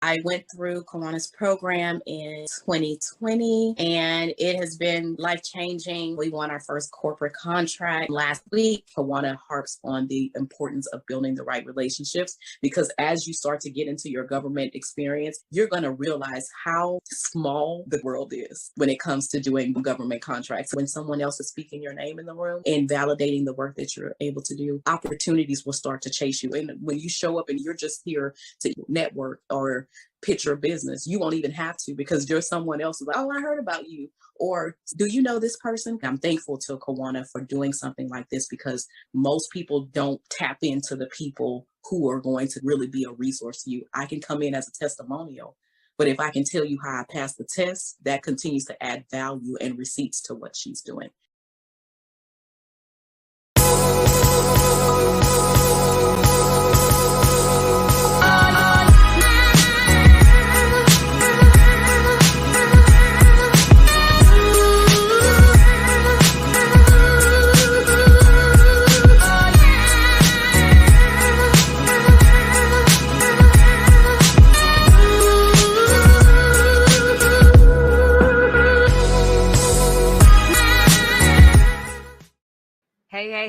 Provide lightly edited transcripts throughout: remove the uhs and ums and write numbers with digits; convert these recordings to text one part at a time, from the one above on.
I went through Kawana's program in 2020 and it has been life changing. We won our first corporate contract last week. Kawana harps on the importance of building the right relationships because as you start to get into your government experience, you're going to realize how small the world is when it comes to doing government contracts. When someone else is speaking your name in the room and validating the work that you're able to do, opportunities will start to chase you. And when you show up and you're just here to network or pitch your business, you won't even have to because there's someone else like, oh, I heard about you. Or do you know this person? I'm thankful to Kawana for doing something like this because most people don't tap into the people who are going to really be a resource to you. I can come in as a testimonial, but if I can tell you how I passed the test, that continues to add value and receipts to what she's doing.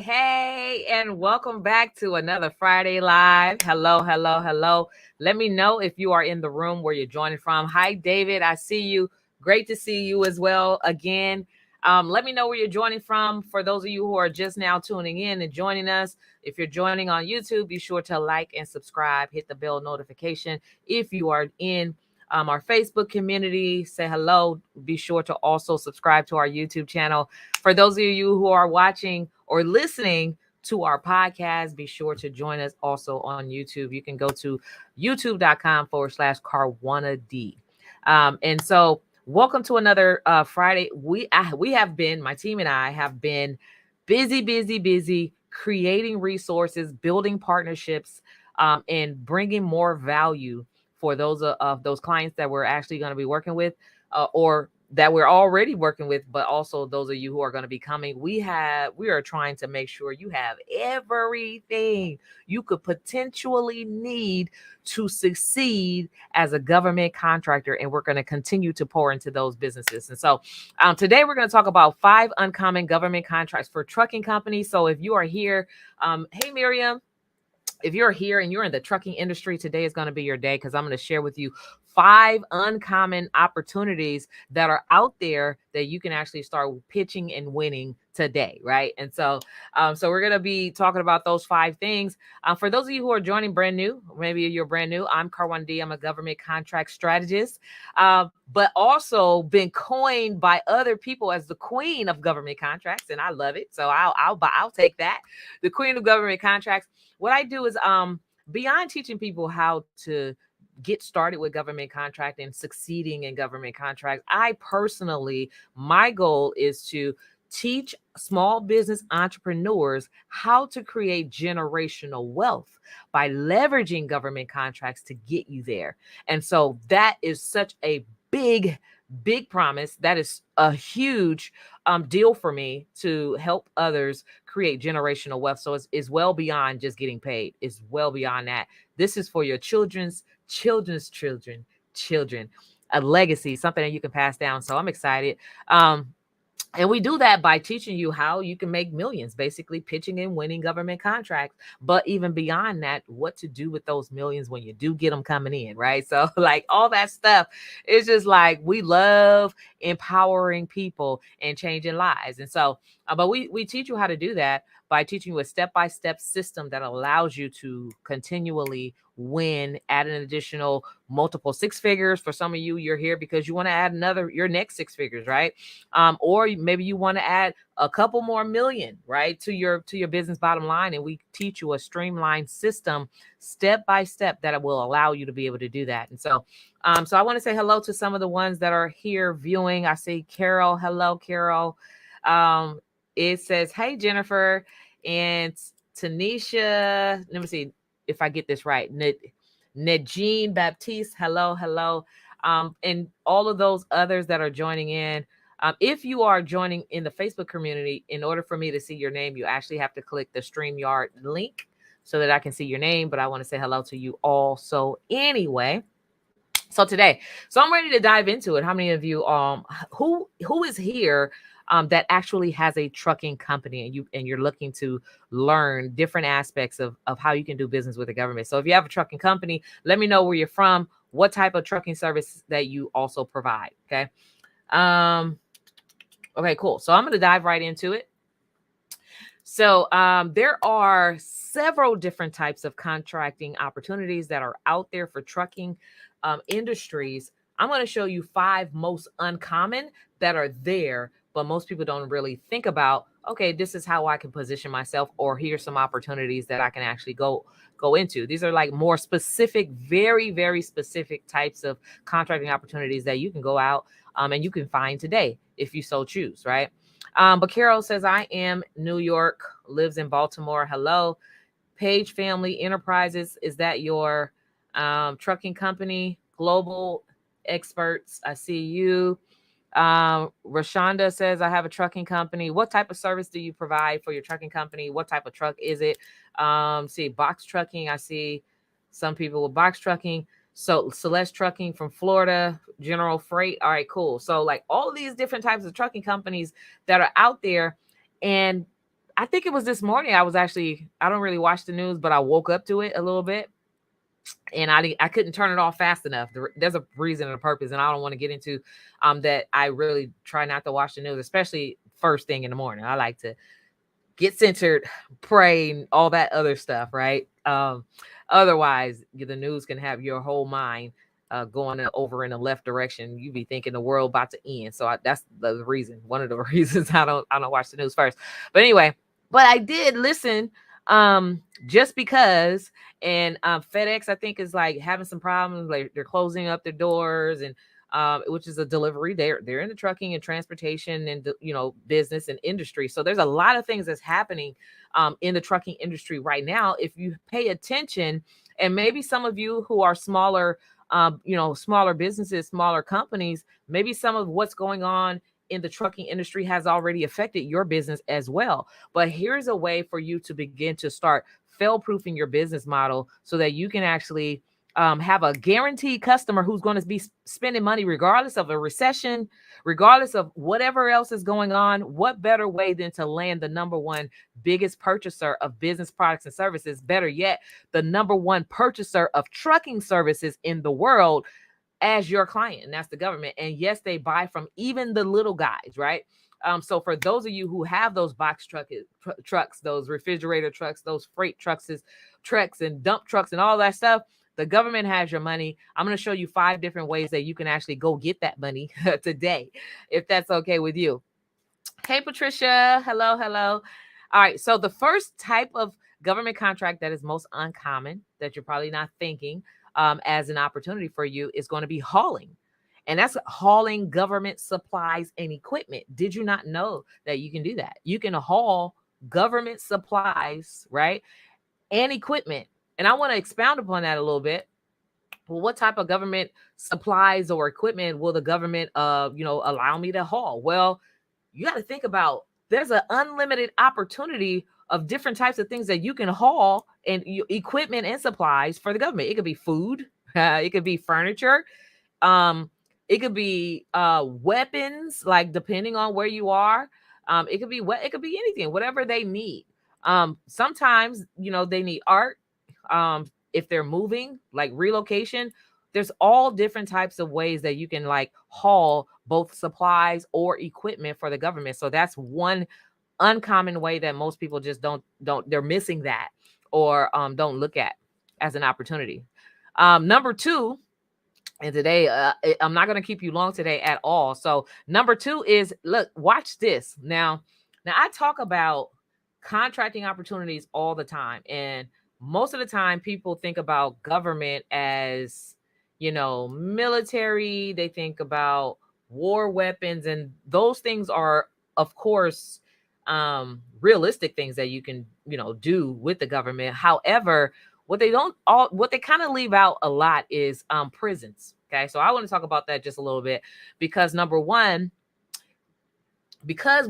Hey, and welcome back to another Friday Live. Hello. Let me know if you are in the room where you're joining from. Hi, David. I see you. Great to see you as well again. Let me know where you're joining from. For those of you who are just now tuning in and joining us, if you're joining on YouTube, be sure to like and subscribe. Hit the bell notification. If you are in our Facebook community, say hello. Be sure to also subscribe to our YouTube channel. For those of you who are watching or listening to our podcast, be sure to join us also on YouTube. You can go to youtube.com/Karwana-D. And so welcome to another Friday. We have been, my team and I have been busy creating resources, building partnerships, and bringing more value for those of those clients that we're actually going to be working with or that we're already working with, but also those of you who are going to be coming. We are trying to make sure you have everything you could potentially need to succeed as a government contractor. And we're going to continue to pour into those businesses. And so today we're going to talk about 5 uncommon government contracts for trucking companies. So if you are here, hey, Miriam. If you're here and you're in the trucking industry, today is going to be your day because I'm going to share with you 5 uncommon opportunities that are out there that you can actually start pitching and winning today, right? And so we're going to be talking about those 5 things. For those of you who are joining brand new, maybe you're brand new, I'm Karwana-D. I'm a government contract strategist, but also been coined by other people as the queen of government contracts, and I love it. So I'll take that, the queen of government contracts. What I do is beyond teaching people how to get started with government contract and succeeding in government contracts, I personally, my goal is to teach small business entrepreneurs how to create generational wealth by leveraging government contracts to get you there. And so that is such a big promise. That is a huge deal for me to help others create generational wealth. So it's well beyond just getting paid. It's well beyond that. This is for your children's children, a legacy, something that you can pass down. So I'm excited. And we do that by teaching you how you can make millions, basically pitching and winning government contracts. But even beyond that, what to do with those millions when you do get them coming in, right? So like all that stuff is just like, we love empowering people and changing lives. And so, but we teach you how to do that by teaching you a step-by-step system that allows you to continually win, add an additional multiple 6 figures. For some of you, you're here because you want to add your next 6 figures, right? Or maybe you want to add a couple more million, right, to your business bottom line. And we teach you a streamlined system, step by step, that will allow you to be able to do that. And so, so I want to say hello to some of the ones that are here viewing. I see Carol. Hello, Carol. It says, hey, Jennifer and Tanisha. Let me see if I get this right. Najeen Baptiste. Hello. And all of those others that are joining in. If you are joining in the Facebook community, in order for me to see your name, you actually have to click the StreamYard link so that I can see your name. But I want to say hello to you all. So anyway, So today, so I'm ready to dive into it. How many of you who is here that actually has a trucking company, and you're looking to learn different aspects of how you can do business with the government? So if you have a trucking company, let me know where you're from, what type of trucking service that you also provide. Okay. Okay, cool. So I'm going to dive right into it. So there are several different types of contracting opportunities that are out there for trucking industries. I'm going to show you 5 most uncommon that are there, but most people don't really think about, okay, this is how I can position myself, or here's some opportunities that I can actually go into. These are like more specific, very, very specific types of contracting opportunities that you can go out and you can find today if you so choose, right? But Carol says, I am New York, lives in Baltimore. Hello. Page Family Enterprises, is that your trucking company? Global Experts, I see you. Rashonda says, I have a trucking company. What type of service do you provide for your trucking company? What type of truck is it? See, box trucking. I see some people with box trucking. So Celeste Trucking from Florida, General Freight. All right, cool. So like all these different types of trucking companies that are out there. And I think it was this morning. I don't really watch the news, but I woke up to it a little bit, and I couldn't turn it off fast enough. There's a reason and a purpose, and I don't want to get into that. I really try not to watch the news, especially first thing in the morning. I like to get centered, pray, and all that other stuff, right? Otherwise, the news can have your whole mind going over in the left direction. You be thinking the world about to end. So that's the reason. One of the reasons I don't watch the news first. But anyway, but I did listen just because. And FedEx, I think, is like having some problems. Like they're closing up their doors, and which is a delivery. They're in the trucking and transportation and business and industry. So there's a lot of things that's happening in the trucking industry right now. If you pay attention, and maybe some of you who are smaller, smaller businesses, smaller companies, maybe some of what's going on in the trucking industry has already affected your business as well. But here's a way for you to begin to start fail-proofing your business model so that you can actually have a guaranteed customer who's going to be spending money regardless of a recession, regardless of whatever else is going on. What better way than to land the number one biggest purchaser of business products and services? Better yet, the number one purchaser of trucking services in the world as your client, and that's the government. And yes, they buy from even the little guys, right? So for those of you who have those box trucks, those refrigerator trucks, those freight trucks and dump trucks and all that stuff, the government has your money. I'm going to show you 5 different ways that you can actually go get that money today, if that's okay with you. Hey, Patricia. Hello. All right. So the first type of government contract that is most uncommon, that you're probably not thinking as an opportunity for you, is going to be hauling. And that's hauling government supplies and equipment. Did you not know that you can do that? You can haul government supplies, right? And equipment. And I want to expound upon that a little bit. Well, what type of government supplies or equipment will the government, allow me to haul? Well, you got to think about, there's an unlimited opportunity of different types of things that you can haul and equipment and supplies for the government. It could be food, it could be furniture, it could be weapons, like depending on where you are. It could be anything, whatever they need. Sometimes, they need art. If they're moving, like relocation, there's all different types of ways that you can like haul both supplies or equipment for the government. So that's one uncommon way that most people just don't they're missing that, or don't look at as an opportunity. Number 2, and today I'm not going to keep you long today at all. So number 2 is, look, watch this. Now I talk about contracting opportunities all the time, and most of the time people think about government as, military. They think about war weapons, and those things are, of course, realistic things that you can, do with the government. However, what they kind of leave out a lot is prisons. Okay, so I want to talk about that just a little bit, because number one, because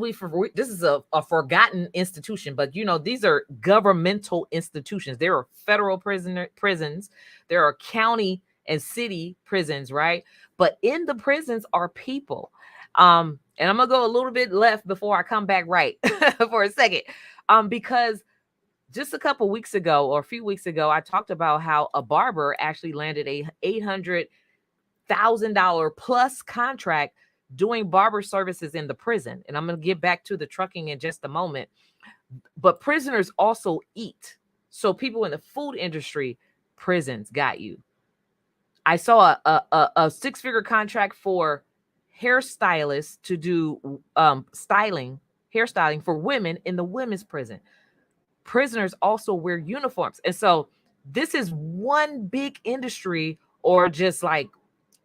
this is a forgotten institution, but these are governmental institutions. There are federal prisons, there are county and city prisons, right? But in the prisons are people. And I'm gonna go a little bit left before I come back right for a second. Because just a couple weeks ago or a few weeks ago, I talked about how a barber actually landed a $800,000 plus contract doing barber services in the prison. And I'm going to get back to the trucking in just a moment. But prisoners also eat. So people in the food industry, prisons got you. I saw a six-figure contract for hairstylists to do hairstyling for women in the women's prison. Prisoners also wear uniforms. And so this is one big industry or just like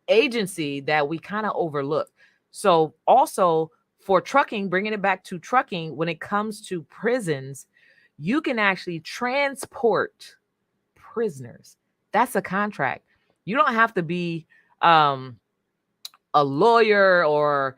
agency that we kind of overlook. So also for trucking, bringing it back to trucking, when it comes to prisons, you can actually transport prisoners. That's a contract. You don't have to be a lawyer or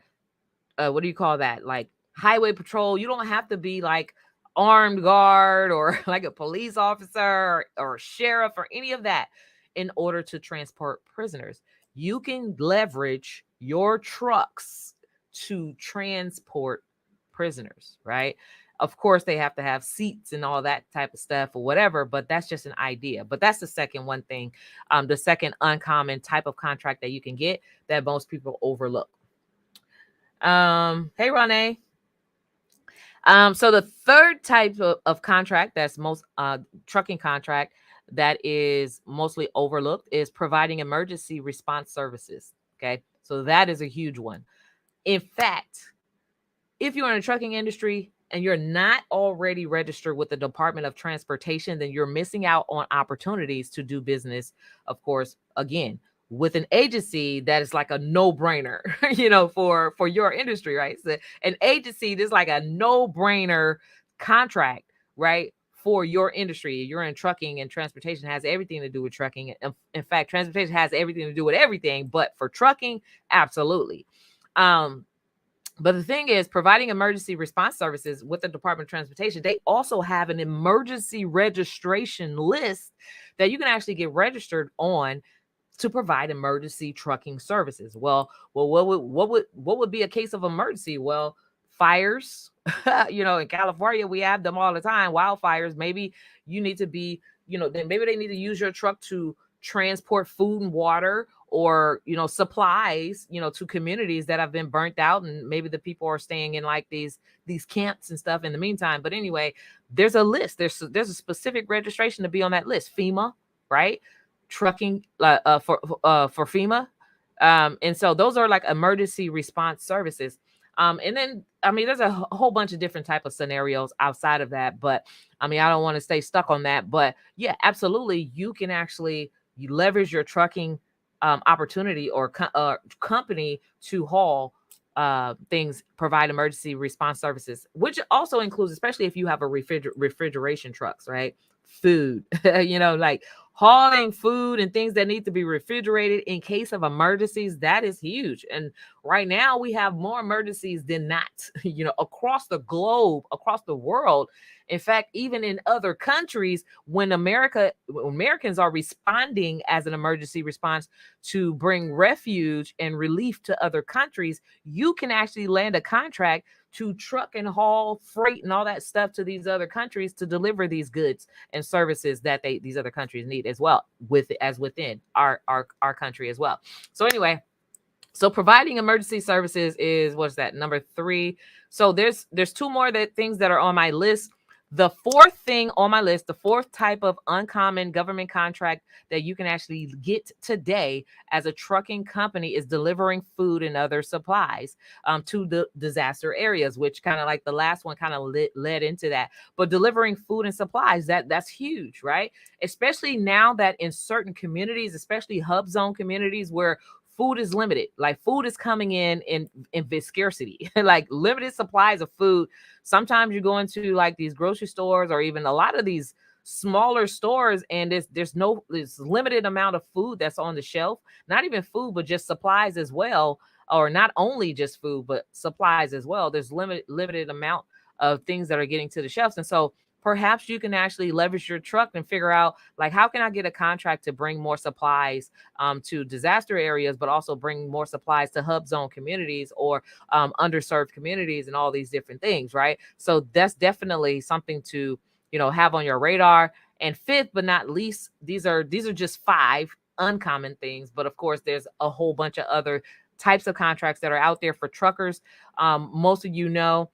what do you call that? Like highway patrol. You don't have to be like armed guard or like a police officer or sheriff or any of that in order to transport prisoners. You can leverage your trucks to transport prisoners, right? Of course, they have to have seats and all that type of stuff or whatever, but that's just an idea. But that's the second one thing, the second uncommon type of contract that you can get that most people overlook. Hey, Ronnie. So the third type of contract that's most trucking contract that is mostly overlooked is providing emergency response services. Okay, so that is a huge one. In fact, if you're in the trucking industry and you're not already registered with the Department of Transportation, then you're missing out on opportunities to do business, of course, again, with an agency that is like a no-brainer, for your industry, right? So an agency that's like a no-brainer contract, right? For your industry. You're in trucking, and transportation has everything to do with trucking. In fact, transportation has everything to do with everything, but for trucking, absolutely. But the thing is, providing emergency response services with the Department of Transportation, they also have an emergency registration list that you can actually get registered on to provide emergency trucking services. Well, what would be a case of emergency? Well, fires. In California, we have them all the time. Wildfires. Maybe you need to be, then maybe they need to use your truck to transport food and water or supplies to communities that have been burnt out, and maybe the people are staying in like these camps and stuff in the meantime. But anyway, there's a list. There's a specific registration to be on that list. FEMA, right? Trucking for FEMA, and so those are like emergency response services. And then there's a whole bunch of different type of scenarios outside of that, but I don't want to stay stuck on that. But yeah, absolutely, you can actually leverage your trucking opportunity or company to haul things, provide emergency response services, which also includes, especially if you have a refrigeration trucks, right? Food, like hauling food and things that need to be refrigerated in case of emergencies. That is huge. And right now we have more emergencies than not, across the globe, across the world. In fact, even in other countries, when Americans are responding as an emergency response to bring refuge and relief to other countries, you can actually land a contract to truck and haul freight and all that stuff to these other countries to deliver these goods and services that these other countries need as well, within our country as well. So anyway, so providing emergency services is, what's that, number 3. So there's two more things that are on my list. The fourth thing on my list, the fourth type of uncommon government contract that you can actually get today as a trucking company is delivering food and other supplies to the disaster areas, which kind of like the last one kind of led into that. But delivering food and supplies, that's huge, right? Especially now that in certain communities, especially hub zone communities where food is limited, like food is coming in scarcity, like limited supplies of food. Sometimes you go into like these grocery stores or even a lot of these smaller stores, and there's limited amount of food that's on the shelf. Not even food, but just supplies as well, or not only just food, but supplies as well. There's limited amount of things that are getting to the shelves. And so perhaps you can actually leverage your truck and figure out, like, how can I get a contract to bring more supplies to disaster areas, but also bring more supplies to hub zone communities or underserved communities and all these different things, right? So that's definitely something to, have on your radar. And fifth but not least, these are just 5 uncommon things, but of course there's a whole bunch of other types of contracts that are out there for truckers. Most of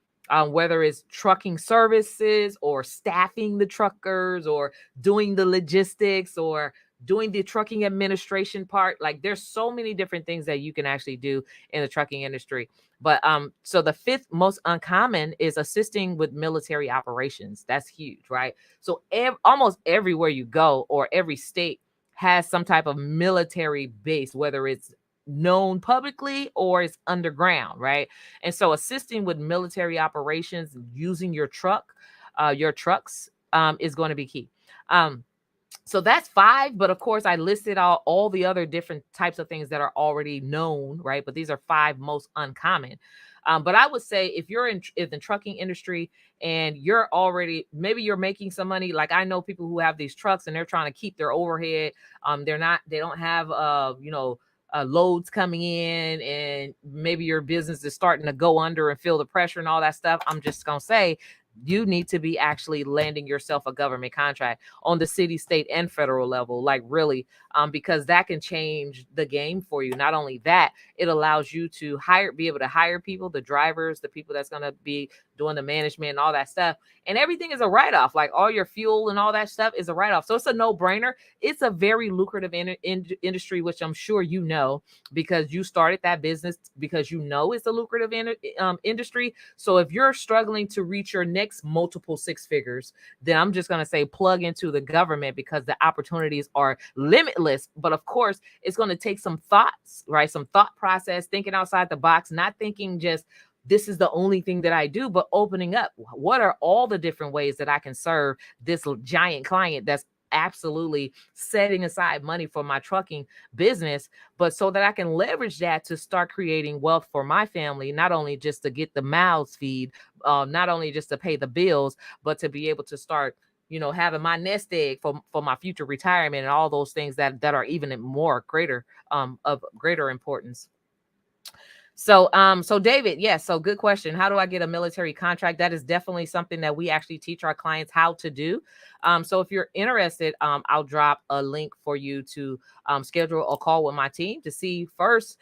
whether it's trucking services or staffing the truckers or doing the logistics or doing the trucking administration part. Like, there's so many different things that you can actually do in the trucking industry. But so the 5th most uncommon is assisting with military operations. That's huge, right? So almost everywhere you go, or every state has some type of military base, whether it's known publicly or it's underground, right? And so assisting with military operations using your trucks is going to be key. So that's 5, but of course I listed all the other different types of things that are already known, right? But these are 5 most uncommon. But I would say if you're in the trucking industry and maybe you're making some money, like I know people who have these trucks and they're trying to keep their overhead. They don't have, loads coming in, and maybe your business is starting to go under and feel the pressure and all that stuff. I'm just going to say, you need to be actually landing yourself a government contract on the city, state, and federal level, like really, because that can change the game for you. Not only that, it allows you to be able to hire people, the drivers, the people that's going to be doing the management and all that stuff. And everything is a write-off, like all your fuel and all that stuff is a write-off. So it's a no-brainer. It's a very lucrative industry, which I'm sure you know, because you started that business because it's a lucrative industry. So if you're struggling to reach your next multiple 6 figures, then I'm just going to say plug into the government, because the opportunities are limitless. But of course, it's going to take some thoughts, right? Some thought process, thinking outside the box, not thinking just this is the only thing that I do, but opening up. What are all the different ways that I can serve this giant client that's absolutely setting aside money for my trucking business, but so that I can leverage that to start creating wealth for my family, not only just to get the mouths feed, not only just to pay the bills, but to be able to start having my nest egg for my future retirement and all those things that are even more greater of greater importance. So David, yes. So good question. How do I get a military contract? That is definitely something that we actually teach our clients how to do. So if you're interested, I'll drop a link for you to schedule a call with my team to see first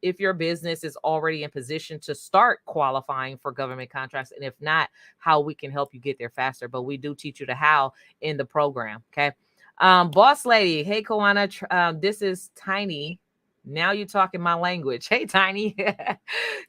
if your business is already in position to start qualifying for government contracts, and if not, how we can help you get there faster. But we do teach you the how in the program. Okay. Boss lady, hey Koana, this is Tiny. Now you're talking my language. Hey, Tiny.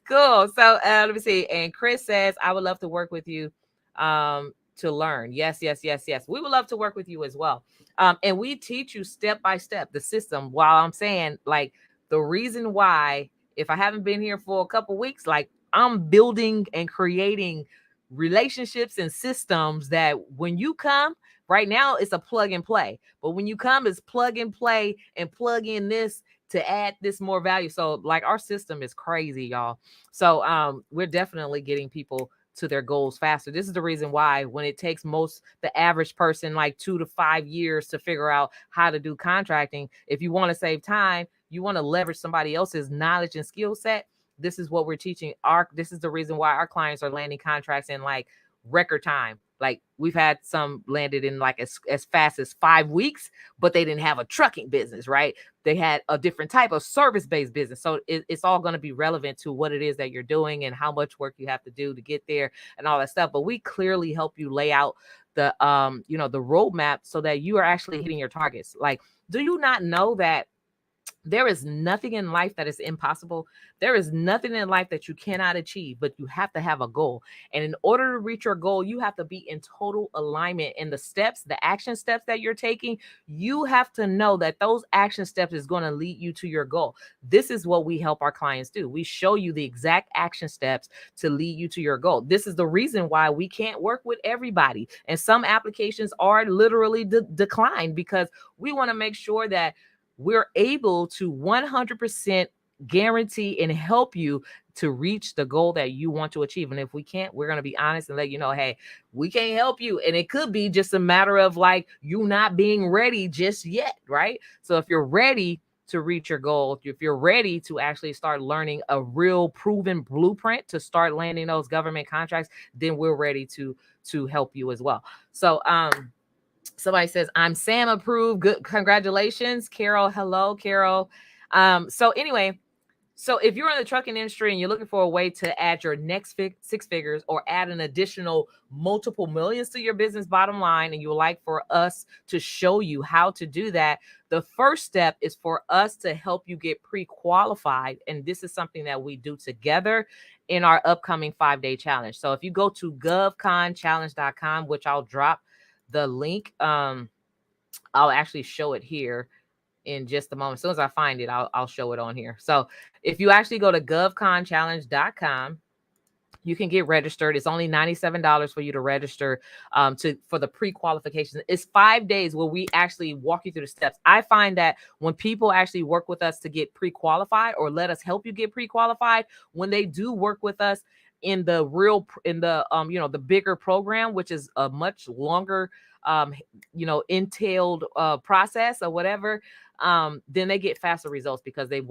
Cool. So let me see. And Chris says, I would love to work with you to learn. Yes. We would love to work with you as well. And we teach you step by step the system, while I'm saying, like, the reason why, if I haven't been here for a couple weeks, like, I'm building and creating relationships and systems that when you come, right now it's a plug and play. But when you come, it's plug and play and plug in this to add this more value. So like, our system is crazy, y'all. So we're definitely getting people to their goals faster. This is the reason why, when it takes the average person like 2 to 5 years to figure out how to do contracting, if you want to save time, you want to leverage somebody else's knowledge and skill set, this is what we're teaching. This is the reason why our clients are landing contracts in like record time. Like, we've had some landed in like as fast as 5 weeks, but they didn't have a trucking business, right? They had a different type of service-based business. So it's all going to be relevant to what it is that you're doing and how much work you have to do to get there and all that stuff. But we clearly help you lay out the the roadmap so that you are actually hitting your targets. Like, do you not know that there is nothing in life that is impossible? There is nothing in life that you cannot achieve, but you have to have a goal. And in order to reach your goal, you have to be in total alignment. And the action steps that you're taking, you have to know that those action steps is going to lead you to your goal. This is what we help our clients do. We show you the exact action steps to lead you to your goal. This is the reason why we can't work with everybody. And some applications are literally declined, because we want to make sure that we're able to 100% guarantee and help you to reach the goal that you want to achieve. And if we can't, we're going to be honest and let you know, hey, we can't help you. And it could be just a matter of like you not being ready just yet, right? So if you're ready to reach your goal, if you're ready to actually start learning a real proven blueprint to start landing those government contracts, then we're ready to help you as well. So somebody says, I'm Sam approved. Good. Congratulations, Carol. Hello, Carol. So anyway, so if you're in the trucking industry and you're looking for a way to add your next six figures or add an additional multiple millions to your business bottom line, and you would like for us to show you how to do that, the first step is for us to help you get pre-qualified. And this is something that we do together in our upcoming 5-day challenge. So if you go to govconchallenge.com, which I'll drop the link, I'll actually show it here in just a moment. As soon as I find it, I'll show it on here. So if you actually go to govconchallenge.com, you can get registered. It's only $97 for you to register for the pre-qualification. It's 5 days where we actually walk you through the steps. I find that when people actually work with us to get pre-qualified or let us help you get pre-qualified, when they do work with us in the the bigger program, which is a much longer entailed process or whatever, then they get faster results because we've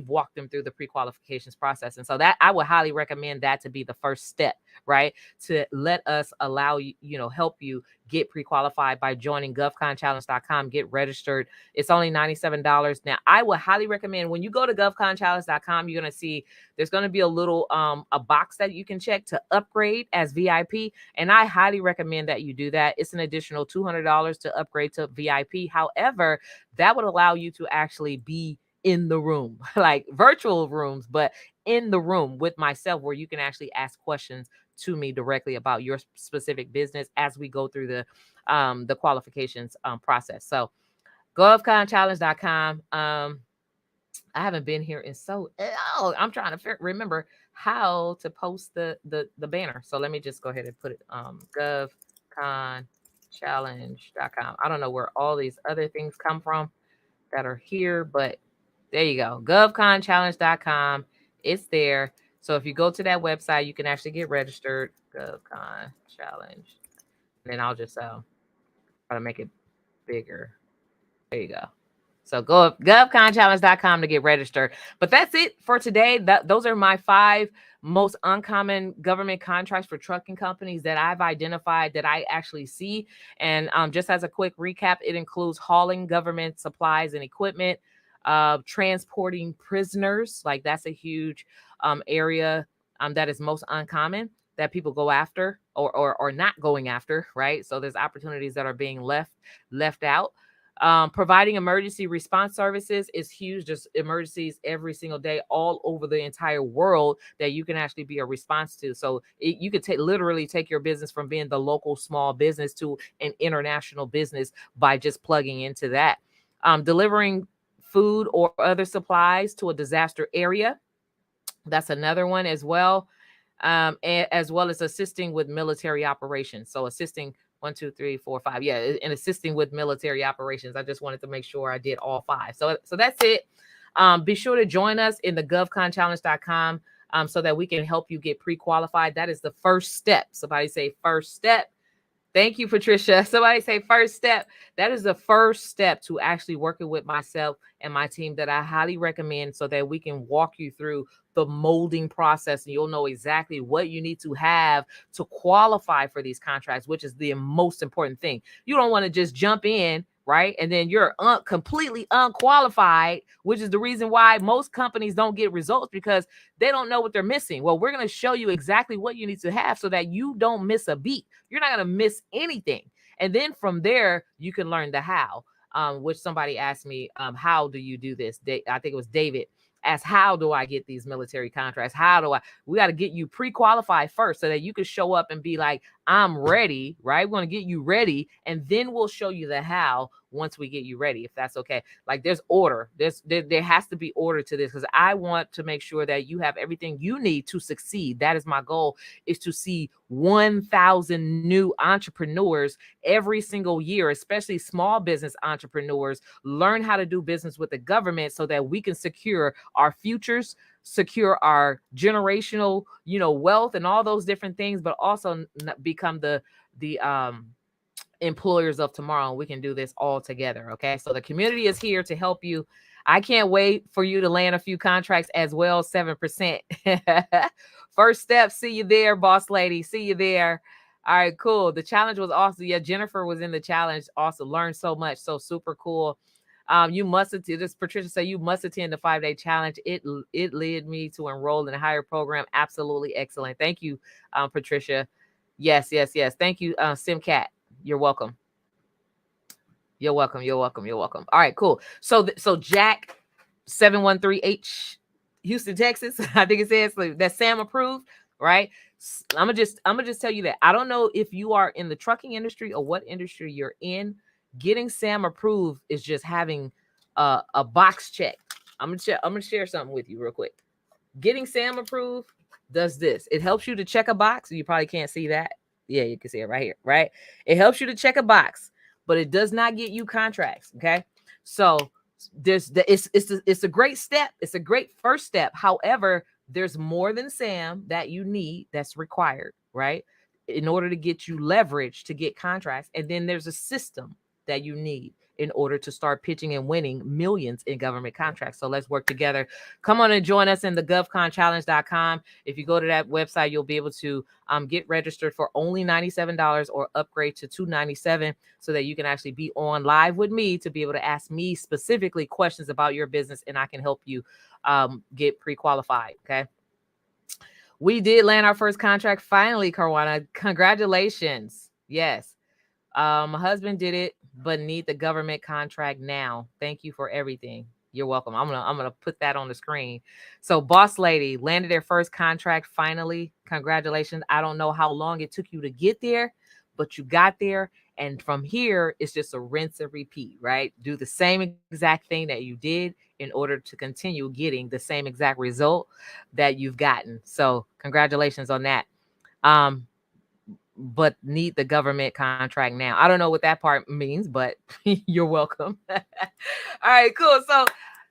walked them through the pre-qualifications process. And so that I would highly recommend that to be the first step, right? To let us allow you, help you get pre-qualified by joining govconchallenge.com, get registered. It's only $97. Now, I would highly recommend when you go to govconchallenge.com, you're going to see there's going to be a little a box that you can check to upgrade as VIP. And I highly recommend that you do that. It's an additional $200 to upgrade to VIP. However, that would allow you to actually be in the room, like virtual rooms, but in the room with myself, where you can actually ask questions to me directly about your specific business as we go through the qualifications process. So govconchallenge.com. I haven't been here in I'm trying to remember how to post the banner. So let me just go ahead and put it govconchallenge.com. I don't know where all these other things come from that are here, but there you go. govconchallenge.com. It's there. So if you go to that website, you can actually get registered. GovCon Challenge. And then I'll just try to make it bigger. There you go. So go govconchallenge.com to get registered. But that's it for today. Those are my 5 most uncommon government contracts for trucking companies that I've identified that I actually see. And just as a quick recap, it includes hauling government supplies and equipment, transporting prisoners. Like that's a huge area that is most uncommon that people go after or not going after, right? So there's opportunities that are being left out. Providing emergency response services is huge. Just emergencies every single day all over the entire world that you can actually be a response to. So you could literally take your business from being the local small business to an international business by just plugging into that. Delivering food or other supplies to a disaster area. That's another one as well. As well as assisting with military operations. So assisting 1, 2, 3, 4, 5. Yeah, and assisting with military operations. I just wanted to make sure I did all 5. So that's it. Be sure to join us in the govconchallenge.com so that we can help you get pre-qualified. That is the first step. Somebody say first step. Thank you, Patricia. Somebody say first step. That is the first step to actually working with myself and my team that I highly recommend so that we can walk you through the molding process and you'll know exactly what you need to have to qualify for these contracts, which is the most important thing. You don't want to just jump in, right? And then you're completely unqualified, which is the reason why most companies don't get results because they don't know what they're missing. Well, we're going to show you exactly what you need to have so that you don't miss a beat. You're not going to miss anything. And then from there, you can learn the how, which somebody asked me, how do you do this? I think it was David asked, how do I get these military contracts? We got to get you pre-qualified first so that you can show up and be like, I'm ready, right? We're going to get you ready. And then we'll show you the how once we get you ready, if that's okay. Like there's order. There has to be order to this, because I want to make sure that you have everything you need to succeed. That is my goal, is to see 1,000 new entrepreneurs every single year, especially small business entrepreneurs, learn how to do business with the government so that we can secure our futures, secure our generational, wealth and all those different things, but also become the employers of tomorrow. And we can do this all together. Okay. So the community is here to help you. I can't wait for you to land a few contracts as well. 7%. First step. See you there, boss lady. See you there. All right, cool. The challenge was awesome. Yeah, Jennifer was in the challenge. Also learned so much. So super cool. You must attend. This Patricia said you must attend the 5-day challenge. It led me to enroll in a higher program. Absolutely excellent. Thank you, Patricia. Yes. Thank you, SimCat. You're welcome. You're welcome. All right, cool. So Jack 713H, Houston, Texas. I think it says that Sam approved, right? I'm gonna just tell you that I don't know if you are in the trucking industry or what industry you're in. Getting Sam approved is just having a box check. I'm gonna share something with you real quick. Getting Sam approved does this. It helps you to check a box. You probably can't see that. Yeah, you can see it right here, right? It helps you to check a box, but it does not get you contracts. Okay. So it's a great step. It's a great first step. However, there's more than Sam that you need, that's required, right? In order to get you leverage to get contracts. And then there's a system that you need in order to start pitching and winning millions in government contracts. So let's work together. Come on and join us in the govconchallenge.com. If you go to that website, you'll be able to get registered for only $97 or upgrade to $297 so that you can actually be on live with me to be able to ask me specifically questions about your business, and I can help you get pre-qualified. Okay. We did land our first contract finally, Karwana. Congratulations. Yes. My husband did it, but need the government contract now. Thank you for everything. You're welcome. I'm gonna put that on the screen. So boss lady landed their first contract finally. Congratulations. I don't know how long it took you to get there, but you got there. And from here, it's just a rinse and repeat, right? Do the same exact thing that you did in order to continue getting the same exact result that you've gotten. So congratulations on that. But need the government contract now. I don't know what that part means, but you're welcome. All right, cool. So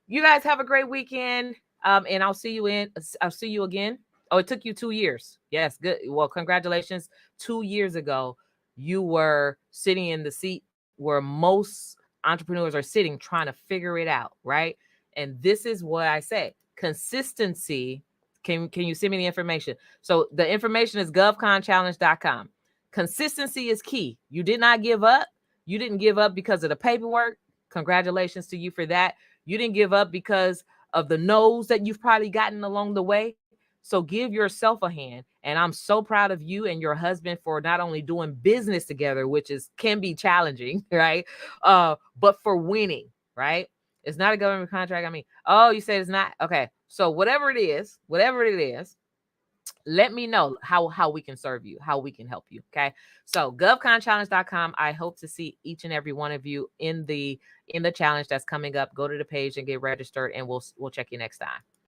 you guys have a great weekend. And I'll see you again. Oh, it took you 2 years. Yes, good. Well, congratulations. 2 years ago, you were sitting in the seat where most entrepreneurs are sitting, trying to figure it out, right? And this is what I say. Consistency. Can you send me the information? So the information is govconchallenge.com. Consistency is key. You did not give up. You didn't give up because of the paperwork. Congratulations to you for that. You didn't give up because of the no's that you've probably gotten along the way. So give yourself a hand. And I'm so proud of you and your husband for not only doing business together, which can be challenging, right? But for winning, right? It's not a government contract. I mean, oh, you said it's not. Okay. So whatever it is, let me know how we can serve you, how we can help you. Okay. So govconchallenge.com. I hope to see each and every one of you in the challenge that's coming up. Go to the page and get registered, and we'll check you next time.